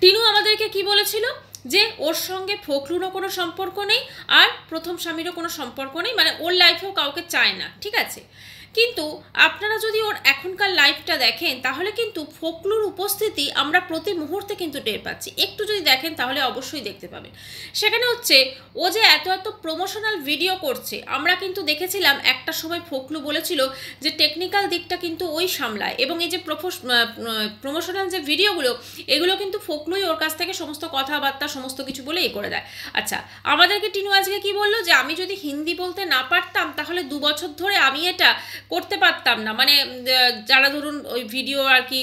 টিনু আমাদেরকে কি বলেছিল যে ওর সঙ্গে ফখরুলও কোনো সম্পর্ক নেই আর প্রথম স্বামীরও কোনো সম্পর্ক নেই, মানে ওর লাইফেও কাউকে চায় না, ঠিক আছে। কিন্তু আপনারা যদি ওর এখনকার লাইফটা দেখেন তাহলে কিন্তু ফখরুর উপস্থিতি আমরা প্রতি মুহূর্তে কিন্তু টের পাচ্ছি। একটু যদি দেখেন তাহলে অবশ্যই দেখতে পাবেন। সেখানে হচ্ছে ও যে এত এত প্রমোশনাল ভিডিও করছে, আমরা কিন্তু দেখেছিলাম একটা সময় ফখরু বলেছিল যে টেকনিক্যাল দিকটা কিন্তু ওই সামলায়, এবং এই যে প্রমোশনাল যে ভিডিওগুলো এগুলো কিন্তু ফখরুই ওর কাছ থেকে সমস্ত কথাবার্তা সমস্ত কিছু বলে এ করে দেয়। আচ্ছা, আমাদেরকে টিনু আজকে কি বললো যে আমি যদি হিন্দি বলতে না পারতাম তাহলে 2 বছর ধরে আমি এটা করতে পারতাম না, মানে যারা ধরুন ওই ভিডিও আর কি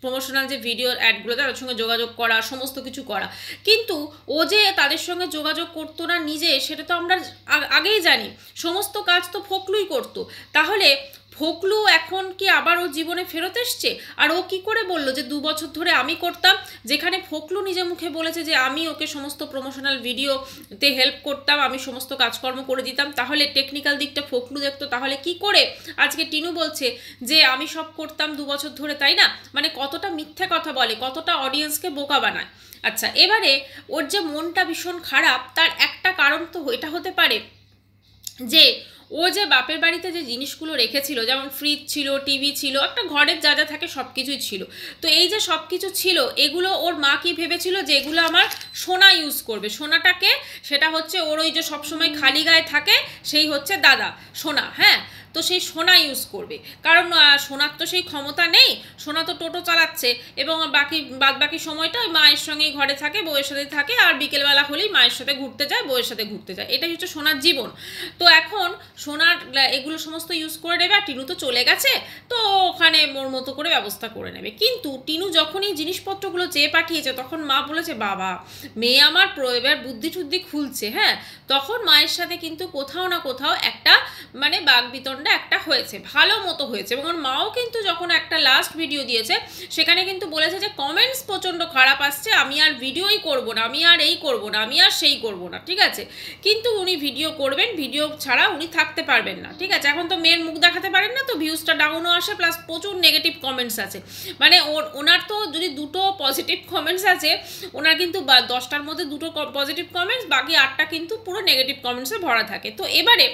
প্রমোশনাল যে ভিডিও অ্যাডগুলো তাদের সঙ্গে যোগাযোগ করা সমস্ত কিছু করা, কিন্তু ও যে তাদের সঙ্গে যোগাযোগ করতো না নিজে সেটা তো আমরা আগেই জানি, সমস্ত কাজ তো ফখরুই করতো। তাহলে ফখরু এখন কি আবার ও জীবনে ফেরত এসছে? আর ও কি করে বললো যে 2 বছর ধরে আমি করতাম, যেখানে ফখরু নিজে মুখে বলেছে যে আমি ওকে সমস্ত প্রমোশনাল ভিডিওতে হেল্প করতাম, আমি সমস্ত কাজকর্ম করে দিতাম। তাহলে টেকনিক্যাল দিকটা ফখরু দেখতো, তাহলে কি করে আজকে টিনু বলছে যে আমি সব করতাম 2 বছর ধরে, তাই না? মানে কতটা মিথ্যে কথা বলে, কতটা অডিয়েন্সকে বোকা বানায়। আচ্ছা, এবারে ওর যে মনটা ভীষণ খারাপ তার একটা কারণ তো এটা হতে পারে যে ও যে বাপের বাড়িতে যে জিনিসগুলো রেখেছিল, যেমন ফ্রিজ ছিল, টিভি ছিল, একটা ঘরের যা যা থাকে সব কিছুই ছিল। তো এই যে সব কিছু ছিল এগুলো ওর মা কি ভেবেছিল যে এগুলো আমার সোনা ইউজ করবে, সোনাটাকে সেটা হচ্ছে ওর ওই যে সবসময় খালি গায়ে থাকে সেই হচ্ছে দাদা সোনা, হ্যাঁ। তো সেই সোনা ইউজ করবে, কারণ সোনার তো সেই ক্ষমতা নেই, সোনা তো টোটো চালাচ্ছে এবং বাদ বাকি সময়টা ওই মায়ের সঙ্গেই ঘরে থাকে, বউয়ের সাথে থাকে, আর বিকেলবেলা হলেই মায়ের সাথে ঘুরতে যায়, বউয়ের সাথে ঘুরতে যায়, এটাই হচ্ছে সোনার জীবন। তো এখন সোনার এগুলো সমস্ত ইউজ করে নেবে, আর টিনু তো চলে গেছে, তো ওখানে ওর মতো করে ব্যবস্থা করে নেবে। কিন্তু টিনু যখন এই জিনিসপত্রগুলো চেয়ে পাঠিয়েছে তখন মা বলেছে বাবা মেয়ে আমার এবার বুদ্ধি টুদ্ধি খুলছে, হ্যাঁ। তখন মায়ের সাথে কিন্তু কোথাও না কোথাও একটা মানে বাগবিতণ্ডা একটা হয়েছে, ভালো মতো হয়েছে। এবং ওর মাও কিন্তু যখন একটা লাস্ট ভিডিও দিয়েছে সেখানে কিন্তু বলেছে যে কমেন্টস প্রচণ্ড খারাপ আসছে, আমি আর ভিডিওই করব না, আমি আর এই করব না, আমি আর সেই করব না, ঠিক আছে। কিন্তু উনি ভিডিও করবেন, ভিডিও ছাড়া উনি থাকতে পারবেন না, ঠিক আছে। এখন তো মেয়ের মুখ দেখাতে পারেন না, তো ভিউজটা ডাউনও আসে, প্লাস প্রচুর নেগেটিভ কমেন্টস আছে। মানে ওনার তো যদি 2টো পজিটিভ কমেন্টস আছে, ওনার কিন্তু 10টার মধ্যে 2টো পজিটিভ কমেন্টস, বাকি 8টা কিন্তু পুরো নেগেটিভ কমেন্টসে ভরা থাকে। তো এবারে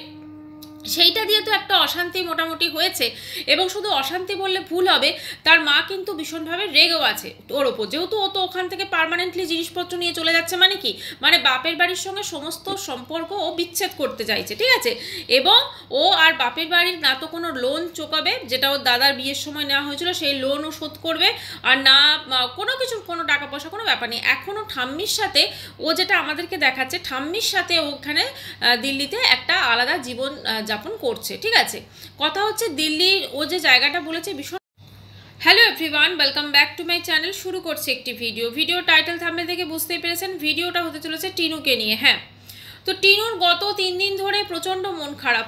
সেইটা দিয়ে তো একটা অশান্তি মোটামুটি হয়েছে, এবং শুধু অশান্তি বললে ভুল হবে, তার মা কিন্তু ভীষণভাবে রেগেও আছে ওর ওপর, যেহেতু ও তো ওখান থেকে পার্মানেন্টলি জিনিসপত্র নিয়ে চলে যাচ্ছে। মানে কি, মানে বাপের বাড়ির সঙ্গে সমস্ত সম্পর্ক ও বিচ্ছেদ করতে চাইছে, ঠিক আছে। এবং ও আর বাপের বাড়ির না তো কোনো লোন চোকাবে, যেটা ওর দাদার বিয়ের সময় নেওয়া হয়েছিল সেই লোনও শোধ করবে, আর না কোনো কিছুর কোনো টাকা পয়সা কোনো ব্যাপার নেই। এখনও ঠাম্মির সাথে ও যেটা আমাদেরকে দেখাচ্ছে, ঠাম্মির সাথে ওখানে দিল্লিতে একটা আলাদা জীবন যাপন করছে, ঠিক আছে। কথা হচ্ছে দিল্লির ও যে জায়গাটা বলেছে ভীষণ। Hello everyone, welcome back to my channel. শুরু করছে একটি ভিডিও টাইটেল থাম্বনেল থেকে বুঝতেই পেরেছেন ভিডিওটা হতে চলেছে টিনুকে নিয়ে, হ্যাঁ। তো টিনুর গত 3 দিন ধরে প্রচণ্ড মন খারাপ,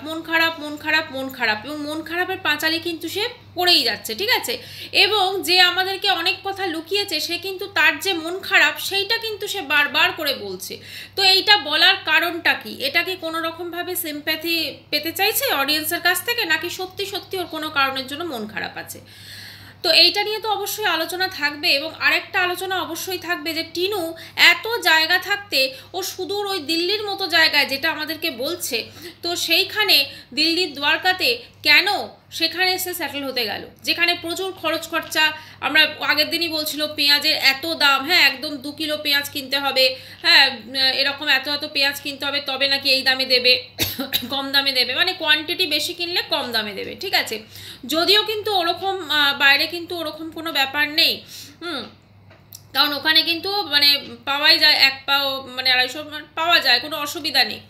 এবং মন খারাপের পাঁচালি কিন্তু সে পড়েই যাচ্ছে, ঠিক আছে। এবং যে আমাদেরকে অনেক কথা লুকিয়েছে সে কিন্তু তার যে মন খারাপ সেইটা কিন্তু সে বারবার করে বলছে। তো এইটা বলার কারণটা কি? এটা কি কোনো রকমভাবে সিম্প্যাথি পেতে চাইছে অডিয়েন্সের কাছ থেকে, নাকি সত্যি সত্যি ওর কোনো কারণের জন্য মন খারাপ আছে? তো এইটা নিয়ে তো অবশ্যই আলোচনা থাকবে। এবং আরেকটা আলোচনা অবশ্যই থাকবে যে টিনু এত জায়গা থাকতে ও সুদূর ওই দিল্লির মতো জায়গায়, যেটা আমাদেরকে বলছে, তো সেইখানে দিল্লির দ্বারকাতে কেন সেখানে এসে সেটেল হতে গেল, যেখানে প্রচুর খরচ খরচা। আমরা আগের দিনই বলছিল পেঁয়াজের এত দাম, হ্যাঁ, একদম 2 কিলো পেঁয়াজ কিনতে হবে, হ্যাঁ, এরকম এত এত পেঁয়াজ কিনতে হবে, তবে নাকি এই দামে দেবে, কম দামে দেবে, মানে কোয়ান্টিটি বেশি কিনলে কম দামে দেবে, ঠিক আছে। যদিও কিন্তু ওরকম বাইরে কিন্তু ওরকম কোনো ব্যাপার নেই, কারণ ওখানে কিন্তু মানে পাওয়াই যায়, 1 পাও মানে 250 পাওয়া যায়, কোনো অসুবিধা নেই।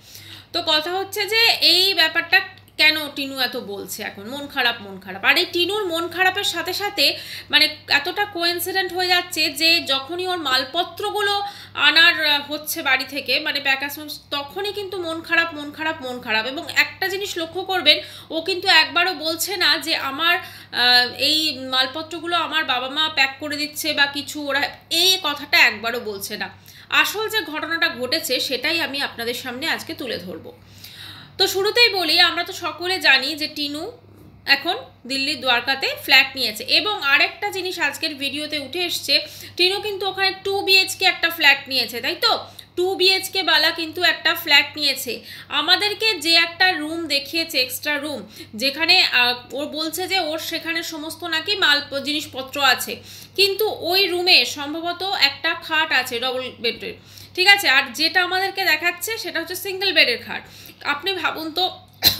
তো কথা হচ্ছে যে এই ব্যাপারটা কেন টিনু এত বলছে এখন মন খারাপ। আর এই টিনুর মন খারাপের সাথে সাথে মানে এতটা কোইন্সিডেন্ট হয়ে যাচ্ছে যে যখনই ওর মালপত্রগুলো আনার হচ্ছে বাড়ি থেকে, মানে প্যাকেজ, তখনই কিন্তু মন খারাপ। এবং একটা জিনিস লক্ষ্য করবেন, ও কিন্তু একবারও বলছে না যে আমার এই মালপত্রগুলো আমার বাবা মা প্যাক করে দিচ্ছে বা কিছু, ওরা এই কথাটা একবারও বলছে না। আসল যে ঘটনাটা ঘটেছে সেটাই আমি আপনাদের সামনে আজকে তুলে ধরবো। তো শুরুতেই বলি, আমরা তো সকলে জানি যে টিনু এখন দিল্লির দ্বারকাতে ফ্ল্যাট নিয়েছে। এবং আরেকটা জিনিস আজকের ভিডিওতে উঠে এসছে, টিনু কিন্তু ওখানে 2 BHK একটা ফ্ল্যাট নিয়েছে, তাই তো? 2 BHK বালা কিন্তু একটা ফ্ল্যাট নিয়েছে। আমাদেরকে যে একটা রুম দেখিয়েছে, এক্সট্রা রুম, যেখানে ওর বলছে যে ওর সেখানে সমস্ত নাকি মাল জিনিসপত্র আছে, কিন্তু ওই রুমে সম্ভবত একটা খাট আছে ডবল বেডের, ঠিক আছে? আর যেটা আমাদেরকে দেখাচ্ছে সেটা হচ্ছে সিঙ্গেল বেডের খাট। আপনি ভাবুন তো,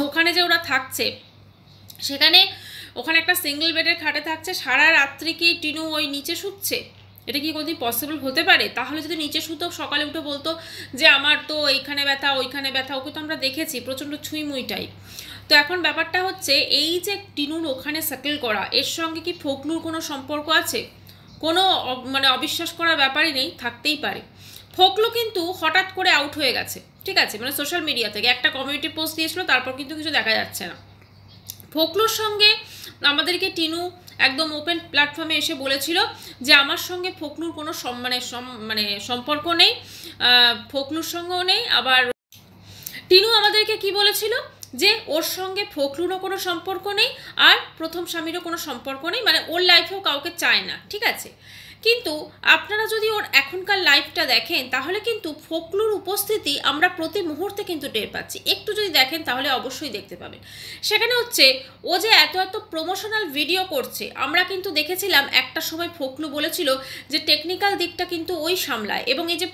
ওখানে যে ওরা থাকছে, সেখানে ওখানে একটা সিঙ্গেল বেডের খাটে থাকছে, সারা রাত্রি কি টিনু ওই নিচে শুচ্ছে? এটা কি কোনোদিন পসিবল হতে পারে? তাহলে যদি নিচে শুতো, সকালে উঠে বলতো যে আমার তো এইখানে ব্যথা, ওইখানে ব্যথা। ওকে তো আমরা দেখেছি প্রচণ্ড ছুঁইমুই টাইপ। তো এখন ব্যাপারটা হচ্ছে, এই যে টিনুর ওখানে সেটেল করা, এর সঙ্গে কি ফোকলুর কোনো সম্পর্ক আছে? কোনো মানে অবিশ্বাস করার ব্যাপারই নেই, থাকতেই পারে। ফোকলু কিন্তু হঠাৎ করে আউট হয়ে গেছে, ঠিক আছে? মানে সোশ্যাল মিডিয়া থেকে একটা কমিউনিটি পোস্ট দিয়েছিল, তারপর কিন্তু কিছু দেখা যাচ্ছে না। ফোকলুর সঙ্গে আমাদেরকে টিনু একদম ওপেন প্ল্যাটফর্মে এসে বলেছিল যে আমার সঙ্গে ফোকলুর কোনো সম্পর্ক নেই, ফোকলুর সঙ্গেও নেই। আবার টিনু আমাদেরকে কি বলেছিল যে ওর সঙ্গে ফোকলুরও কোনো সম্পর্ক নেই, আর প্রথম স্বামীরও কোনো সম্পর্ক নেই, মানে ওর লাইফেও কাউকে চায় না, ঠিক আছে? কিন্তু আপনারা যদি ওর এখনকার লাইফটা দেখেন, তাহলে কিন্তু ফোকলুর উপস্থিতি আমরা প্রতি মুহূর্তে কিন্তু টের পাচ্ছি। একটু যদি দেখেন তাহলে অবশ্যই দেখতে পাবেন। সেখানে হচ্ছে ও যে এত এত প্রমোশনাল ভিডিও করছে, আমরা কিন্তু দেখেছিলাম একটা সময় ফোকলু বলেছিল যে টেকনিক্যাল দিকটা কিন্তু ওই সামলায়, এবং এই যে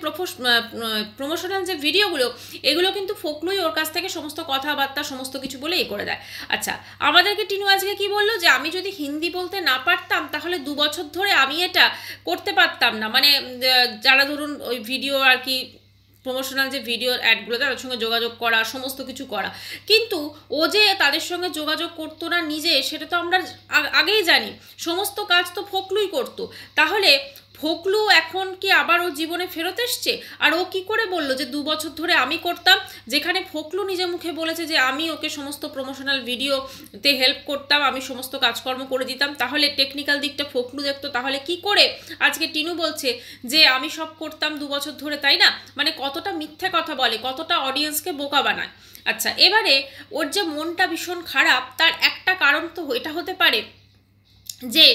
প্রমোশনাল যে ভিডিওগুলো, এগুলো কিন্তু ফোকলুই ওর কাছ থেকে সমস্ত কথাবার্তা সমস্ত কিছু বলে এ করে দেয়। আচ্ছা, আমাদেরকে টিনু আজকে কি বললো যে আমি যদি হিন্দি বলতে না পারতাম, তাহলে 2 বছর ধরে আমি এটা করতে পারতাম না। মানে যারা ধরুন ওই ভিডিও আর কি, প্রমোশনাল যে ভিডিও অ্যাডগুলো, তাদের সঙ্গে যোগাযোগ করা, সমস্ত কিছু করা, কিন্তু ও যে তাদের সঙ্গে যোগাযোগ করতো না নিজে, সেটা তো আমরা আগেই জানি। সমস্ত কাজ তো ফোকলুই করতো। তাহলে ফোকলু এখন কি আবার ওর জীবনে ফেরত এসছে? আর ও কি করে বললো যে 2 বছর ধরে আমি করতাম, যেখানে ফোকলু নিজে মুখে বলেছে যে আমি ওকে সমস্ত প্রমোশনাল ভিডিওতে হেল্প করতাম, আমি সমস্ত কাজকর্ম করে দিতাম। তাহলে টেকনিক্যাল দিকটা ফোকলু দেখতো, তাহলে কি করে আজকে টিনু বলছে যে আমি সব করতাম 2 বছর ধরে, তাই না? মানে কতটা মিথ্যে কথা বলে, কতটা অডিয়েন্সকে বোকা বানায়। আচ্ছা, এবারে ওর যে মনটা ভীষণ খারাপ, তার একটা কারণ তো এটা হতে পারে যে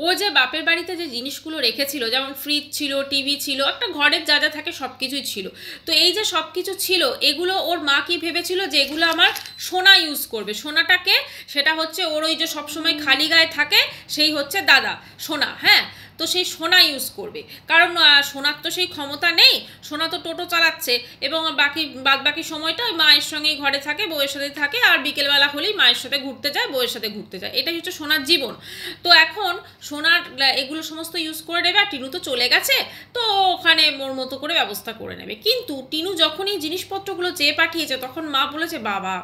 ও যে বাপের বাড়িতে যে জিনিসগুলো রেখেছিল, যেমন ফ্রিজ ছিল, টিভি ছিল, একটা ঘরের যা যা থাকে সব কিছুই ছিল। তো এই যে সব কিছু ছিল, এগুলো ওর মা কি ভেবেছিল যে এগুলো আমার সোনা ইউজ করবে। সোনাটাকে, সেটা হচ্ছে ওর ওই যে সবসময় খালি গায়ে থাকে, সেই হচ্ছে দাদা সোনা, হ্যাঁ? তো সেই সোনা ইউজ করবে, কারণ সোনার তো সেই ক্ষমতা নেই, সোনা তো টোটো চালাচ্ছে, এবং বাকি সময়টা ওই মায়ের সঙ্গেই ঘরে থাকে, বউয়ের সাথে থাকে, আর বিকেলবেলা হলেই মায়ের সাথে ঘুরতে যায়, বউয়ের সাথে ঘুরতে যায়। এটাই হচ্ছে সোনার জীবন। তো এখন সোনার এগুলো সমস্ত ইউজ করে নেবে, আর টিনু তো চলে গেছে, তো ওখানে মোর মতো করে ব্যবস্থা করে নেবে। কিন্তু টিনু যখনই জিনিসপত্রগুলো চেয়ে পাঠিয়েছে, তখন মা বলেছে বাবা,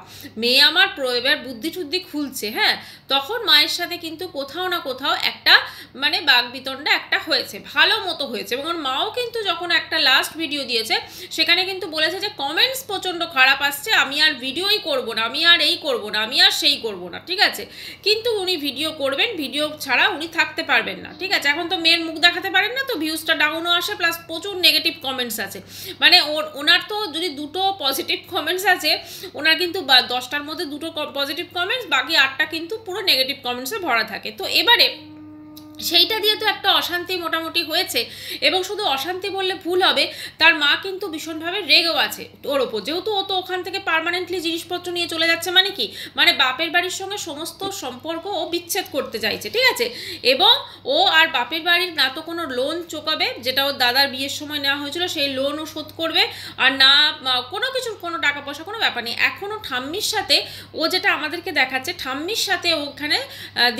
মেয়ে আমার এবার বুদ্ধি টুদ্ধি খুলছে, হ্যাঁ? তখন মায়ের সাথে কিন্তু কোথাও না কোথাও একটা মানে বাগবিতণ্ডা একটা হয়েছে, ভালো মতো হয়েছে। এবং ওর মাও কিন্তু যখন একটা লাস্ট ভিডিও দিয়েছে, সেখানে কিন্তু বলেছে যে কমেন্টস প্রচণ্ড খারাপ আসছে, আমি আর ভিডিওই করব না, আমি আর এই করব না, আমি আর সেই করব না, ঠিক আছে? কিন্তু উনি ভিডিও করবেন, ভিডিও ছাড়া উনি থাকতে পারবেন না, ঠিক আছে? এখন তো মেয়ের মুখ দেখাতে পারেন না, তো ভিউজটা ডাউনও আসে, প্লাস প্রচুর নেগেটিভ কমেন্টস আছে। মানে ওনার তো যদি 2টো পজিটিভ কমেন্টস আছে, ওনার কিন্তু 10টার মধ্যে 2টো পজিটিভ কমেন্টস, বাকি 8টা কিন্তু পুরো নেগেটিভ কমেন্টসে ভরা থাকে। তো এবারে সেইটা দিয়ে তো একটা অশান্তি মোটামুটি হয়েছে, এবং শুধু অশান্তি বললে ভুল হবে, তার মা কিন্তু ভীষণভাবে রেগেও আছে ওর ওপর, যেহেতু ও তো ওখান থেকে পার্মানেন্টলি জিনিসপত্র নিয়ে চলে যাচ্ছে। মানে কি, মানে বাপের বাড়ির সঙ্গে সমস্ত সম্পর্ক ও বিচ্ছেদ করতে চাইছে, ঠিক আছে? এবং ও আর বাপের বাড়ির না তো কোনো লোন চোকাবে, যেটা ওর দাদার বিয়ের সময় নেওয়া হয়েছিল, সেই লোনও শোধ করবে, আর না কোনো কিছুর কোনো টাকা পয়সা কোনো ব্যাপার নেই। এখনও ঠাম্মির সাথে ও যেটা আমাদেরকে দেখাচ্ছে, ঠাম্মির সাথে ওখানে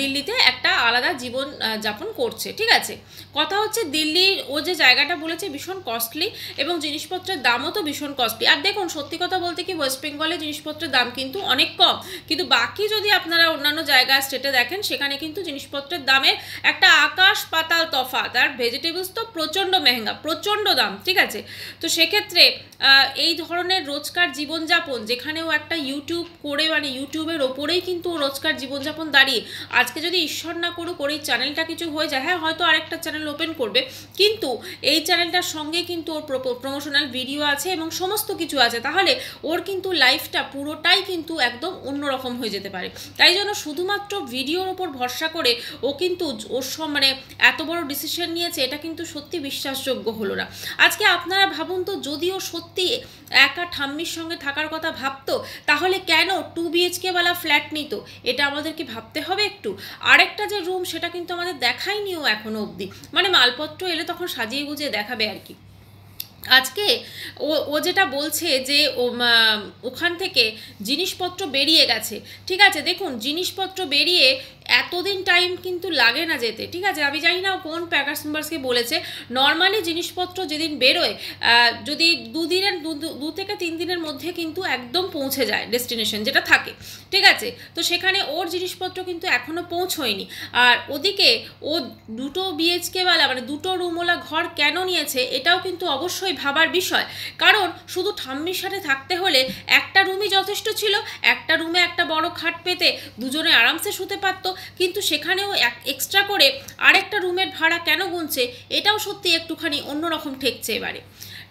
দিল্লিতে একটা আলাদা জীবন যাপন করছে, ঠিক আছে? কথা হচ্ছে দিল্লির ও যে জায়গাটা বলেছে ভীষণ কস্টলি, এবং জিনিসপত্রের দামও তো ভীষণ কস্টলি। আর দেখুন, সত্যি কথা বলতে কি, ওয়েস্ট বেঙ্গলে জিনিসপত্রের দাম কিন্তু অনেক কম, কিন্তু বাকি যদি আপনারা অন্যান্য জায়গায় স্টেটে দেখেন, সেখানে কিন্তু জিনিসপত্রের দামের একটা আকাশ পাতাল তফাৎ। আর ভেজিটেবলস তো প্রচণ্ড মেহেঙ্গা, প্রচণ্ড দাম, ঠিক আছে? তো সেক্ষেত্রে এই ধরনের রোজকার জীবনযাপন, যেখানেও একটা ইউটিউব করে, মানে ইউটিউবের ওপরেই কিন্তু রোজকার জীবনযাপন দাঁড়িয়ে, আজকে যদি ঈশ্বর না করুক ওর এই চ্যানেলটা কিছু হয়ে যায়, হ্যাঁ হয়তো আরেকটা চ্যানেল চ্যানেল ওপেন করবে, কিন্তু এই চ্যানেলটার সঙ্গে কিন্তু ওর প্রমোশনাল ভিডিও আছে এবং সমস্ত কিছু আছে, তাহলে ওর কিন্তু লাইফটা পুরোটাই কিন্তু একদম অন্যরকম হয়ে যেতে পারে। তাই জন্য শুধুমাত্র ভিডিওর ওপর ভরসা করে ও কিন্তু ওর মানে এত বড় ডিসিশন নিয়েছে, এটা কিন্তু সত্যি বিশ্বাসযোগ্য হলো না। আজকে আপনারা ভাবুন তো, যদিও সত্যি একা ঠাম্মির সঙ্গে থাকার কথা ভাবতো, তাহলে কেন 2 BHK ওয়ালা ফ্ল্যাট নিত? এটা আমাদেরকে ভাবতে হবে একটু। আরেকটা যে রুম, সেটা কিন্তু আমাদের দেখায়নিও এখনো অবধি, মানে মালপত্র এলে তখন সাজিয়ে গুজিয়ে দেখাবে আর কি। আজকে ও যেটা বলছে যে ওখান থেকে জিনিসপত্র বেরিয়ে গেছে, ঠিক আছে, দেখুন জিনিসপত্র বেরিয়ে এতদিন টাইম কিন্তু লাগে না যেতে, ঠিক আছে। আমি জানি না কোন প্যাকার্স মেম্বার্সকে বলেছে, নর্মালি জিনিসপত্র যেদিন বেরোয় যদি 2 থেকে 3 দিনের মধ্যে কিন্তু একদম পৌঁছে যায় ডেস্টিনেশন যেটা থাকে, ঠিক আছে। তো সেখানে ওর জিনিসপত্র কিন্তু এখনও পৌঁছয়নি। আর ওদিকে ও 2 BHK ওয়ালা মানে 2 রুমওয়ালা ঘর কেন নিয়েছে, এটাও কিন্তু অবশ্যই ভাবার বিষয়। কারণ শুধু ঠাম্মির সাথে থাকতে হলে একটা রুমই যথেষ্ট ছিল, একটা রুমে একটা বড় খাট পেতে দুজনে আরামসে শুতে পারতো, কিন্তু সেখানেও এক্সট্রা করে আরেকটা রুমের ভাড়া কেন গুনছে, এটাও সত্যি একটুখানি অন্যরকম ঠেকছে এবারে।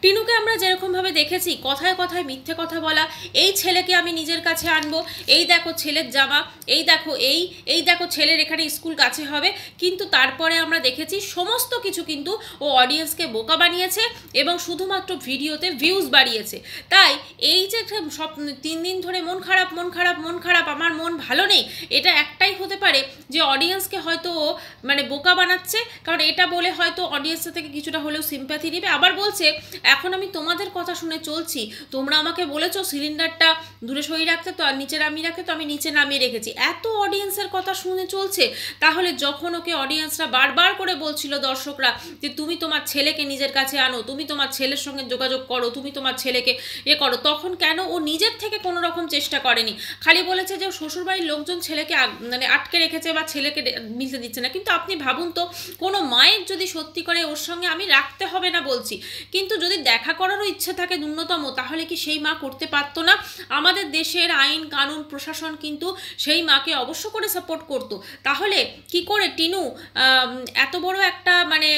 টিনুকে আমরা যেরকমভাবে দেখেছি, কথায় কথায় মিথ্যে কথা বলা, এই ছেলেকে আমি নিজের কাছে আনবো, এই দেখো ছেলের জামা, এই দেখো এই দেখো ছেলের এখানে স্কুল কাছে হবে, কিন্তু তারপরে আমরা দেখেছি সমস্ত কিছু কিন্তু ও অডিয়েন্সকে বোকা বানিয়েছে এবং শুধুমাত্র ভিডিওতে ভিউজ বাড়িয়েছে। তাই এই যে সব 3 দিন ধরে মন খারাপ আমার মন ভালো নেই, এটা একটাই হতে পারে যে অডিয়েন্সকে হয়তো ও মানে বোকা বানাচ্ছে, কারণ এটা বলে হয়তো অডিয়েন্সের থেকে কিছুটা হলেও সিম্প্যাথি নেবে। আবার বলছে, এখন আমি তোমাদের কথা শুনে চলছি, তোমরা আমাকে বলেছো সিলিন্ডারটা দূরে সরিয়ে রাখতে, তো আর নিচে নামিয়ে রাখতে, তো আমি নিচে নামিয়ে রেখেছি। এত অডিয়েন্সের কথা শুনে চলছে, তাহলে যখন ওকে অডিয়েন্সরা বারবার করে বলছিল, দর্শকরা, যে তুমি তোমার ছেলেকে নিজের কাছে আনো, তুমি তোমার ছেলের সঙ্গে যোগাযোগ করো, তুমি তোমার ছেলেকে করো, তখন কেন ও নিজের থেকে কোনো রকম চেষ্টা করেনি? খালি বলেছে যে শ্বশুরবাড়ির লোকজন ছেলেকে মানে আটকে রেখেছে বা ছেলেকে মিলতে দিচ্ছে না। কিন্তু আপনি ভাবুন তো, কোনো মায়ের যদি সত্যি করে ওর সঙ্গে, আমি রাখতে হবে না বলছি, কিন্তু যদি দেখা করারও ইচ্ছে থাকে ন্যূনতম, তাহলে কি সেই মা করতে পারতো না? আমাদের দেশের আইন কানুন প্রশাসন কিন্তু সেই মাকে অবশ্য করে সাপোর্ট করতো। তাহলে কি করে টিনু এত বড় একটা মানে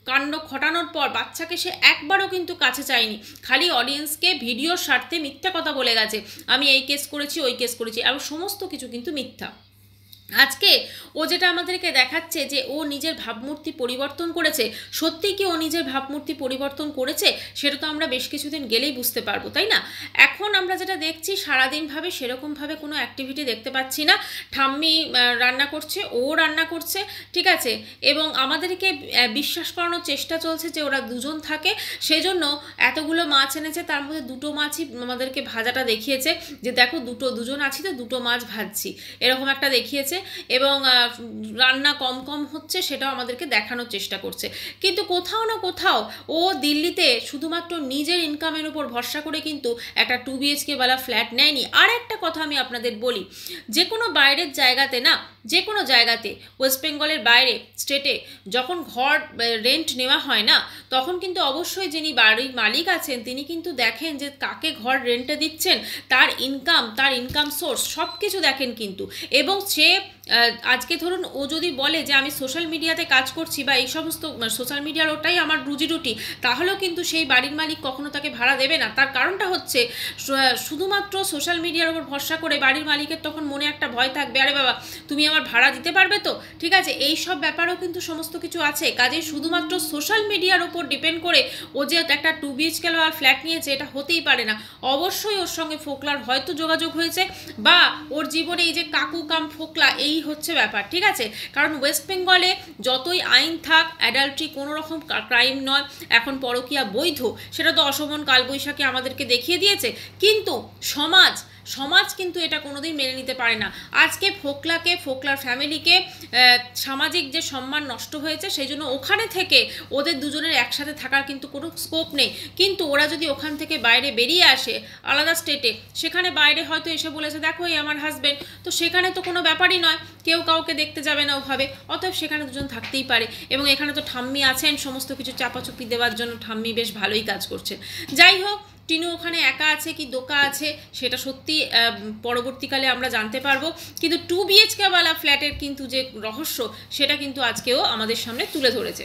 কাণ্ড ঘটানোর পর বাচ্চাকে সে একবারও কিন্তু কাছে চায়নি, খালি অডিয়েন্সকে ভিডিওর স্বার্থে মিথ্যা কথা বলে গেছে, আমি এই কেস করেছি ওই কেস করেছি, আর সমস্ত কিছু কিন্তু মিথ্যা। আজকে ও যেটা আমাদেরকে দেখাচ্ছে যে ও নিজের ভাবমূর্তি পরিবর্তন করেছে, সত্যি কি ও নিজের ভাবমূর্তি পরিবর্তন করেছে, সেটা তো আমরা বেশ কিছুদিন গেলেই বুঝতে পারবো, তাই না? এখন আমরা যেটা দেখছি, সারাদিনভাবে সেরকমভাবে কোনো অ্যাক্টিভিটি দেখতে পাচ্ছি না। ঠাম্মি রান্না করছে, ও রান্না করছে, ঠিক আছে, এবং আমাদেরকে বিশ্বাস করানোর চেষ্টা চলছে যে ওরা দুজন থাকে, সেজন্য এতগুলো মাছ এনেছে, তার মধ্যে 2টো মাছই আমাদেরকে ভাজাটা দেখিয়েছে, যে দেখো দুজন আছি তো 2টো মাছ ভাজছি, এরকম একটা দেখিয়েছে, এবং রান্না কম হচ্ছে সেটাও আমাদেরকে দেখানোর চেষ্টা করছে। কিন্তু কোথাও না কোথাও ও দিল্লিতে শুধুমাত্র নিজের ইনকামের উপর ভরসা করে কিন্তু একটা 2 BHK ওয়ালা ফ্ল্যাট নেয়নি। আর একটা কথা আমি আপনাদের বলি, যে কোনো বাইরের জায়গাতে না, যে কোনো জায়গাতে, ওয়েস্ট বেঙ্গলের বাইরে স্টেটে যখন ঘর রেন্ট নেওয়া হয় না, তখন কিন্তু অবশ্যই যিনি বাড়ির মালিক আছেন তিনি কিন্তু দেখেন যে কাকে ঘর রেন্টে দিচ্ছেন, তার ইনকাম সোর্স সব কিছু দেখেন কিন্তু। এবং সে আজকে ধরুন ও যদি বলে যে আমি সোশ্যাল মিডিয়াতে কাজ করছি বা এই সমস্ত সোশ্যাল মিডিয়ার ওটাই আমার রুজি, তাহলেও কিন্তু সেই বাড়ির মালিক কখনো তাকে ভাড়া দেবে না। তার কারণটা হচ্ছে শুধুমাত্র সোশ্যাল মিডিয়ার উপর ভরসা করে বাড়ির মালিকের তখন মনে একটা ভয় থাকবে, আরে বাবা তুমি আমার ভাড়া দিতে পারবে তো, ঠিক আছে, এই সব ব্যাপারেও কিন্তু সমস্ত কিছু আছে। কাজে শুধুমাত্র সোশ্যাল মিডিয়ার উপর ডিপেন্ড করে ও যে একটা 2 BHK ফ্ল্যাট নিয়েছে, এটা হতেই পারে না। অবশ্যই ওর সঙ্গে ফোকলার হয়তো যোগাযোগ হয়েছে, বা ওর জীবনে এই যে কাকু কাম ফোকলা, এই হচ্ছে ব্যাপার, ঠিক আছে। কারণ ওয়েস্ট বেঙ্গলে যতই আইন থাক, অ্যাডাল্ট্রি কোনো রকম ক্রাইম নয়, এখন পরকীয়া বৈধ, সেটা তো অশোভন কালবৈশাখী আমাদেরকে দেখিয়ে দিয়েছে, কিন্তু সমাজ কিন্তু এটা কোনোদিন মেনে নিতে পারে না। আজকে ফোকলার ফ্যামিলিকে সামাজিক যে সম্মান নষ্ট হয়েছে, সেই জন্য ওখানে থেকে ওদের দুজনের একসাথে থাকার কিন্তু কোনো স্কোপ নেই। কিন্তু ওরা যদি ওখান থেকে বাইরে বেরিয়ে আসে আলাদা স্টেটে, সেখানে বাইরে হয়তো এসে বলেছে দেখো এই আমার হাজব্যান্ড, তো সেখানে তো কোনো ব্যাপারই নয়, কেউ কাউকে দেখতে যাবে না ওভাবে, অতএব সেখানে দুজন থাকতেই পারে। এবং এখানে তো ঠাম্মি আছেন সমস্ত কিছু চাপাচুপি দেওয়ার জন্য, ঠাম্মি বেশ ভালোই কাজ করছে। যাই হোক, টিনু ওখানে একা আছে কি দোকা আছে সেটা সত্যি পরবর্তীকালে আমরা জানতে পারবো, কিন্তু 2 BHK ওয়ালা ফ্ল্যাটের কিন্তু যে রহস্য, সেটা কিন্তু আজকেও আমাদের সামনে তুলে ধরেছে।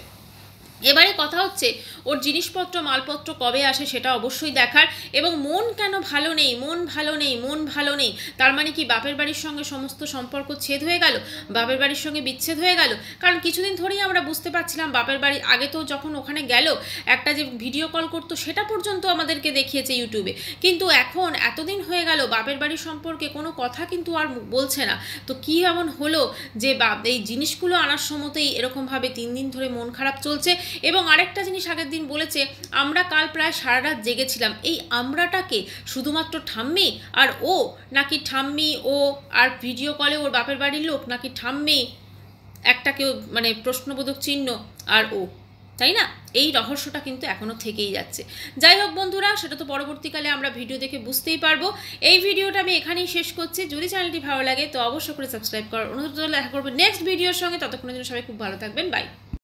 এবারে কথা হচ্ছে ওর জিনিসপত্র মালপত্র কবে আসে সেটা অবশ্যই দেখার, এবং মন কেন ভালো নেই, মন ভালো নেই, মন ভালো নেই, তার মানে কি বাপের বাড়ির সঙ্গে সমস্ত সম্পর্ক ছেদ হয়ে গেল, বাপের বাড়ির সঙ্গে বিচ্ছেদ হয়ে গেল? কারণ কিছুদিন ধরেই আমরা বুঝতে পারছিলাম বাপের বাড়ি, আগে তো যখন ওখানে গেল একটা যে ভিডিও কল করতো সেটা পর্যন্ত আমাদেরকে দেখিয়েছে ইউটিউবে, কিন্তু এখন এতদিন হয়ে গেল বাপের বাড়ির সম্পর্কে কোনো কথা কিন্তু আর বলছে না। তো কী এমন হলো যে এই জিনিসগুলো আনার সময়তেই এরকমভাবে 3 দিন ধরে মন খারাপ চলছে? এবং আরেকটা জিনিস আগের দিন বলেছে, আমরা কাল প্রায় সারা রাত জেগেছিলাম। এই আমরাটাকে শুধুমাত্র ঠাম্মি আর ও, নাকি ঠাম্মি ও আর ভিডিও কলে ওর বাপের বাড়ির লোক, নাকি ঠাম্মি একটা কেউ মানে প্রশ্নবোধক চিহ্ন আর ও, তাই না? এই রহস্যটা কিন্তু এখনও থেকেই যাচ্ছে। যাই হোক বন্ধুরা, সেটা তো পরবর্তীকালে আমরা ভিডিও দেখে বুঝতেই পারবো। এই ভিডিওটা আমি এখানেই শেষ করছি। যদি চ্যানেলটি ভালো লাগে তো অবশ্যই করে সাবস্ক্রাইব করার অনুরোধ, দেখা করবো নেক্সট ভিডিওর সঙ্গে। ততক্ষণের জন্য সবাই খুব ভালো থাকবেন, বাই।